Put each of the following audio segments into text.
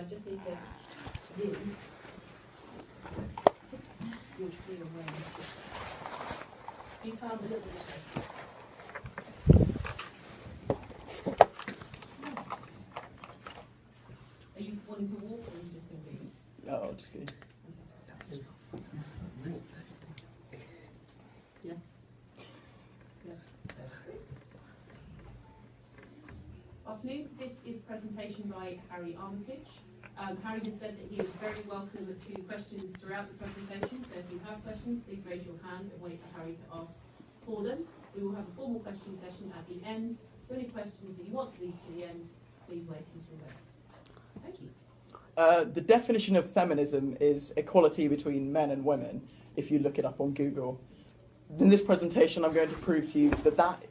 I just need to use your freedom range. You found a little bit of space. Are you wanting to walk, or are you just going to be? Oh, I'll just be. Yeah. Yeah. Afternoon. This is a presentation by Harry Armitage. Harry has said that he is very welcome to questions throughout the presentation, so if you have questions, please raise your hand and wait for Harry to ask for them. We will have a formal question session at the end, so any questions that you want to leave to the end, please wait until then. Thank you. The definition of feminism is equality between men and women, if you look it up on Google. In this presentation, I'm going to prove to you that that,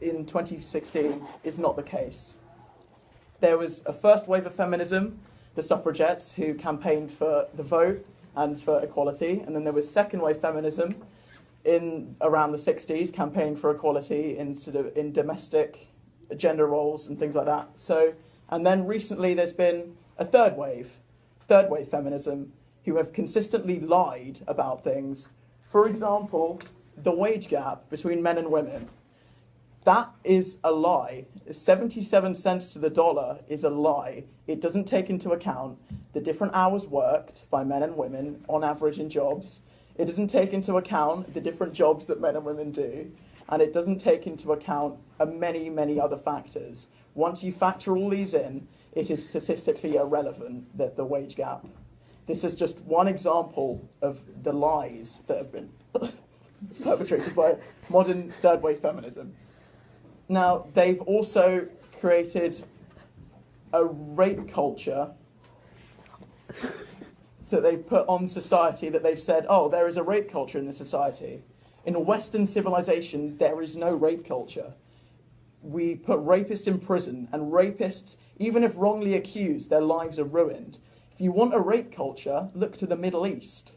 in 2016, is not the case. There was a first wave of feminism, the suffragettes, who campaigned for the vote and for equality, and then there was second wave feminism in around the 60s, campaigning for equality in domestic gender roles and things like that. So, and then recently there's been a third wave feminism, who have consistently lied about things. For example, the wage gap between men and women. That is a lie. 77 cents to the dollar is a lie. It doesn't take into account the different hours worked by men and women on average in jobs. It doesn't take into account the different jobs that men and women do. And it doesn't take into account many, many other factors. Once you factor all these in, it is statistically irrelevant, that the wage gap. This is just one example of the lies that have been perpetrated by modern third wave feminism. Now, they've also created a rape culture that they've put on society, that they've said, oh, there is a rape culture in this society. In Western civilization, there is no rape culture. We put rapists in prison, and rapists, even if wrongly accused, their lives are ruined. If you want a rape culture, look to the Middle East.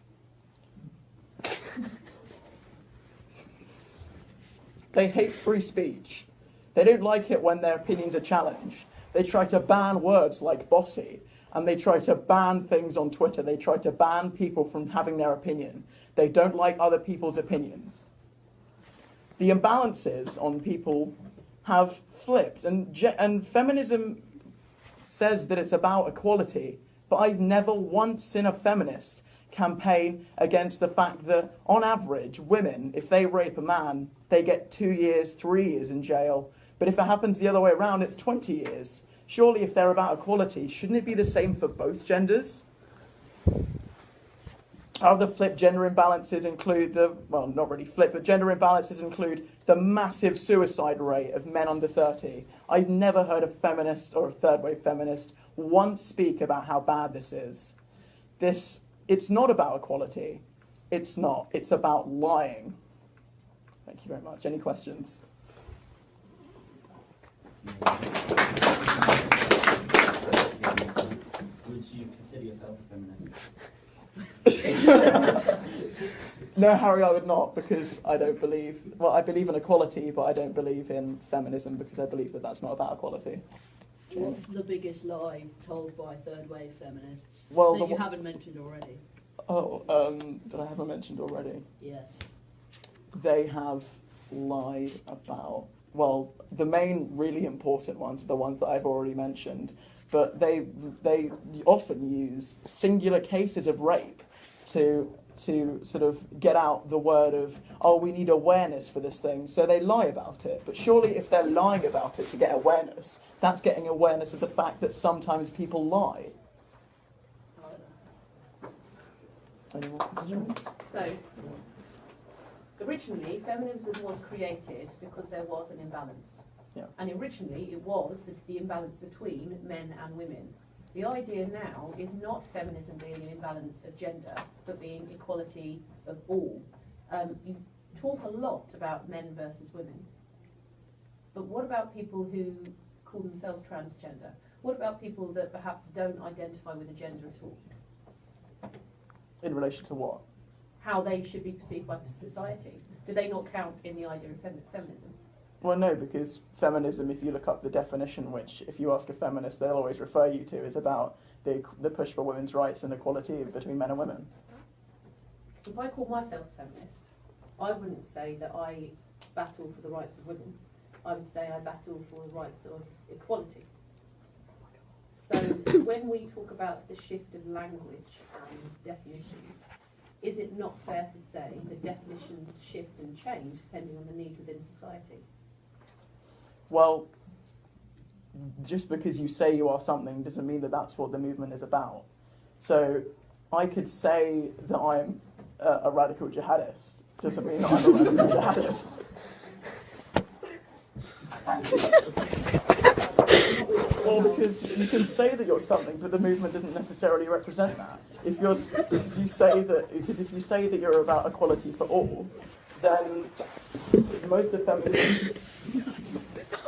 They hate free speech. They don't like it when their opinions are challenged. They try to ban words like bossy, and they try to ban things on Twitter. They try to ban people from having their opinion. They don't like other people's opinions. The imbalances on people have flipped, and feminism says that it's about equality, but I've never once seen a feminist campaign against the fact that, on average, women, if they rape a man, they get 2 years, 3 years in jail. But if it happens the other way around, it's 20 years. Surely, if they're about equality, shouldn't it be the same for both genders? Other flip gender imbalances include not really flip, but gender imbalances include the massive suicide rate of men under 30. I've never heard a feminist or a third wave feminist once speak about how bad this is. It's not about equality. It's not. It's about lying. Thank you very much. Any questions? Would you consider yourself a feminist? No, Harry, I would not, because I don't believe... Well, I believe in equality, but I don't believe in feminism, because I believe that that's not about equality. What's the biggest lie told by third wave feminists Well, that you haven't mentioned already? Did I have a mentioned already? Yes. They have lied about... Well, the main really important ones are the ones that I've already mentioned, but they often use singular cases of rape to sort of get out the word of, oh, we need awareness for this thing, so they lie about it. But surely if they're lying about it to get awareness, that's getting awareness of the fact that sometimes people lie. Any more questions? So, originally, feminism was created because there was an imbalance. Yeah. And originally, it was the imbalance between men and women. The idea now is not feminism being an imbalance of gender, but being equality of all. You talk a lot about men versus women. But what about people who call themselves transgender? What about people that perhaps don't identify with a gender at all? In relation to what? How they should be perceived by society? Do they not count in the idea of feminism? Well, no, because feminism, if you look up the definition, which if you ask a feminist, they'll always refer you to, is about the push for women's rights and equality between men and women. If I call myself a feminist, I wouldn't say that I battle for the rights of women. I would say I battle for the rights of equality. So when we talk about the shift of language and definitions, is it not fair to say that definitions shift and change depending on the need within society? Well, just because you say you are something doesn't mean that that's what the movement is about. So I could say that I'm a radical jihadist, doesn't mean that I'm a radical jihadist. Well, because you can say that you're something, but the movement doesn't necessarily represent that. If you say that you're about equality for all, then most of feminism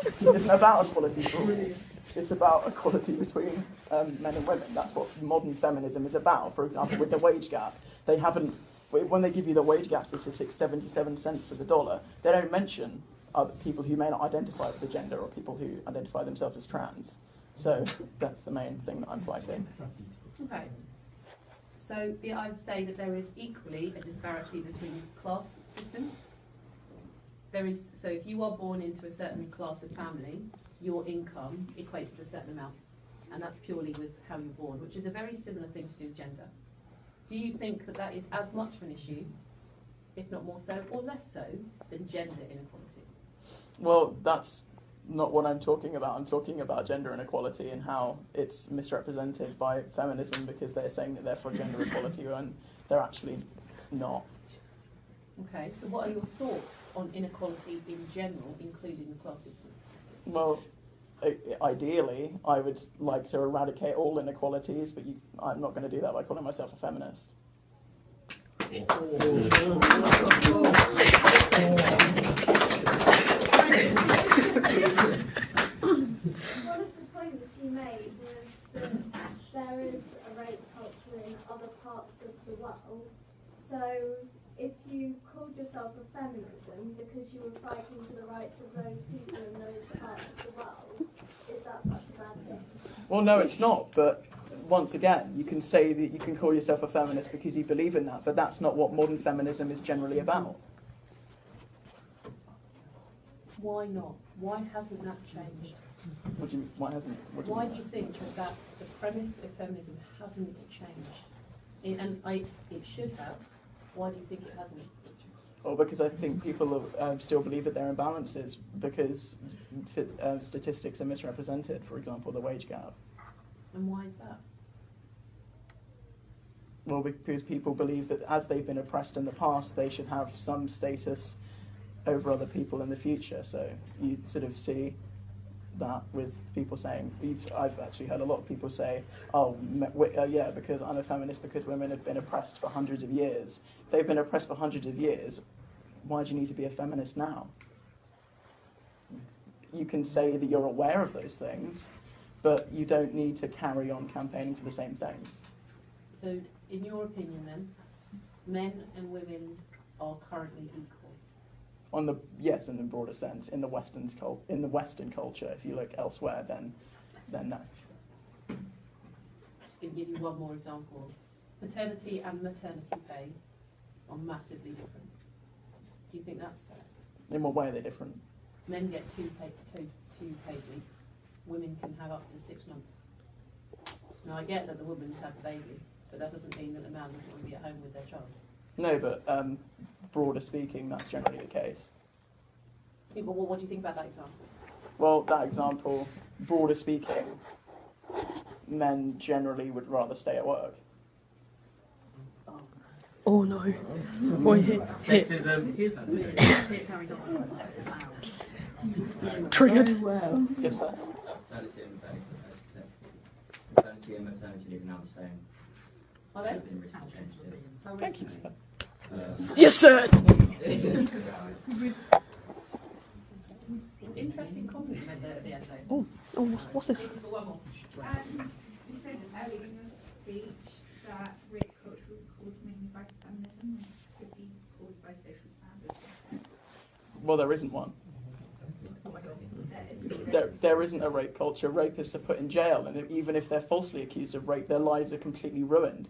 isn't about equality for all. It's about equality between men and women. That's what modern feminism is about. For example, with the wage gap, they haven't. When they give you the wage gap statistics, 77 cents to the dollar, they don't mention other people who may not identify with the gender or people who identify themselves as trans. So that's the main thing that I'm fighting. Okay. So I'd say that there is equally a disparity between class systems. So if you are born into a certain class of family, your income equates to a certain amount. And that's purely with how you're born, which is a very similar thing to do with gender. Do you think that that is as much of an issue, if not more so, or less so, than gender inequality? Well, that's not what I'm talking about. I'm talking about gender inequality and how it's misrepresented by feminism because they're saying that they're for gender equality when they're actually not. Okay, so what are your thoughts on inequality in general, including the class system? Well, ideally, I would like to eradicate all inequalities, but I'm not going to do that by calling myself a feminist. One of the points you made was that there is a rape culture in other parts of the world. So if you called yourself a feminism because you were fighting for the rights of those people in those parts of the world, is that such a bad thing? Well, no, it's not, but once again, you can say that you can call yourself a feminist because you believe in that, but that's not what modern feminism is generally about. Why not? Why hasn't that changed? What do you mean? Why hasn't? Why do you think that the premise of feminism hasn't changed? It should have. Why do you think it hasn't? Well, because I think people still believe that there are imbalances because statistics are misrepresented, for example, the wage gap. And why is that? Well, because people believe that as they've been oppressed in the past, they should have some status over other people in the future. So you sort of see that with people saying, I've actually heard a lot of people say, yeah, because I'm a feminist because women have been oppressed for hundreds of years. If they've been oppressed for hundreds of years, why do you need to be a feminist now? You can say that you're aware of those things, but you don't need to carry on campaigning for the same things. So, in your opinion then, men and women are currently equal? Yes, in the broader sense, in the Western culture. If you look elsewhere, then no. Just going to give you one more example. Paternity and maternity pay are massively different. Do you think that's fair? In what way are they different? Men get two paid weeks. Women can have up to 6 months. Now I get that the woman's had the baby, but that doesn't mean that the man doesn't want to be at home with their child. No, but broader speaking, that's generally the case. Yeah, but what do you think about that example? Well, that example, broader speaking, men generally would rather stay at work. Oh no. Boy, hit. Sexism. Triggered. Yes, sir. Paternity and maternity leave are now the same. Are they? They've been recently changed, yeah. How Thank you, recently? sir. Yes, sir. Interesting comment you made there at the end. Oh, what's this? One more. You said earlier in your speech that rape culture was caused mainly by feminism and could be caused by social standards. Well, there isn't one. There isn't there isn't a rape culture. Rapists are put in jail, and even if they're falsely accused of rape, their lives are completely ruined.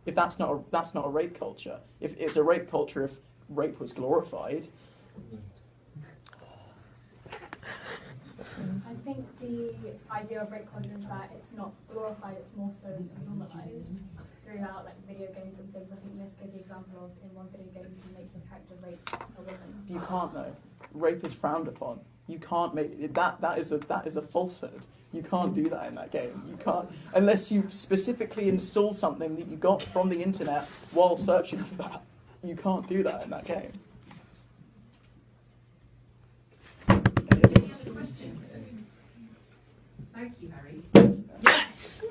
If that's not a rape culture. If it's a rape culture, if rape was glorified. I think the idea of rape culture is that it's not glorified, it's more so normalised throughout like video games and things. I think Miss gave the example of in one video game you can make your character rape a woman. You can't though. Rape is frowned upon. You can't make that is a falsehood. You can't do that in that game. You can't unless you specifically install something that you got from the internet while searching for that. You can't do that in that game. Any other questions? Thank you, Harry. Yes!